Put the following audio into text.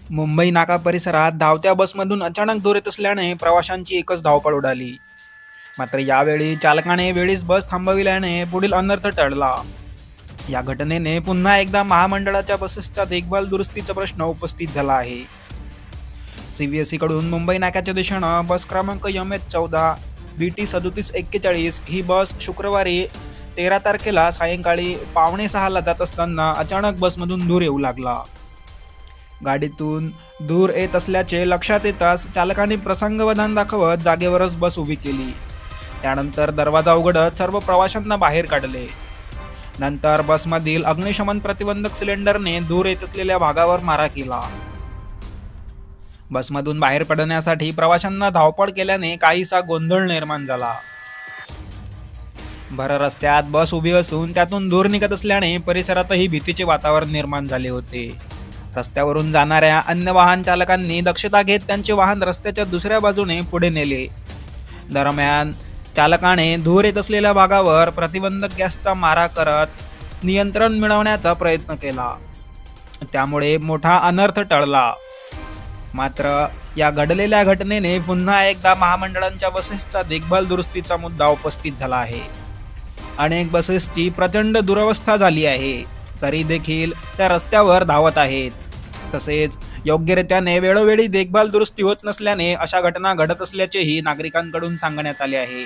मुंबई नाका परिसरात धावत्या बसमधून अचानक धूर येत असल्याने प्रवाशांची एकच धावपळ उडाली. मात्र यावेळी चालकाने वेळीच बस थांबविल्याने पुढील अनर्थ टळला. या घटनेने पुन्हा एकदा महामंडळाच्या बसेसच्या देखभाल दुरुस्तीचा प्रश्न उपस्थित झाला आहे. सीबीएसई कडून मुंबई नाक्याच्या दिशेनं बस क्रमांक MH14 BT 3741 ही बस शुक्रवारी 13 तारखेला सायंकाळी 5:45ला जात असताना अचानक बसमधून धूर येऊ लागला. गाडीतून धूर येत असल्याचे लक्षात येताच चालकाने प्रसंगावधान दाखवत जागेवरच बस उभी केली. त्यानंतर दरवाजा उघडत सर्व प्रवाशांना बाहेर काढले. नंतर बसमधील अग्निशमन प्रतिबंधक सिलेंडरने धूर येत असलेल्या भागावर मारा केला. बसमधून बाहेर पडण्यासाठी प्रवाशांना धावपळ केल्याने काहीसा गोंधळ निर्माण झाला. भर रस्त्यात बस उभी असून त्यातून धूर निघत असल्याने परिसरातही भीतीचे वातावरण निर्माण झाले होते. रस्त्यावरून जाणाऱ्या अन्य वाहन चालकांनी दक्षता घेत त्यांचे वाहन रस्त्याच्या दुसऱ्या बाजूने पुढे नेले. दरम्यान चालकाने धूर येत असलेल्या भागावर प्रतिबंधक गॅसचा मारा करत नियंत्रण मिळवण्याचा प्रयत्न केला. त्यामुळे मोठा अनर्थ टळला. मात्र या घडलेल्या घटनेने पुन्हा एकदा महामंडळांच्या बसेसचा देखभाल दुरुस्तीचा मुद्दा उपस्थित झाला आहे. अनेक बसेसची प्रचंड दुरवस्था झाली आहे, तरी देखील त्या रस्त्यावर धावत आहेत. तसेच योग्यरित्याने वेळोवेळी देखभाल दुरुस्ती होत नसल्याने अशा घटना घडत असल्याचेही नागरिकांकडून सांगण्यात आले आहे.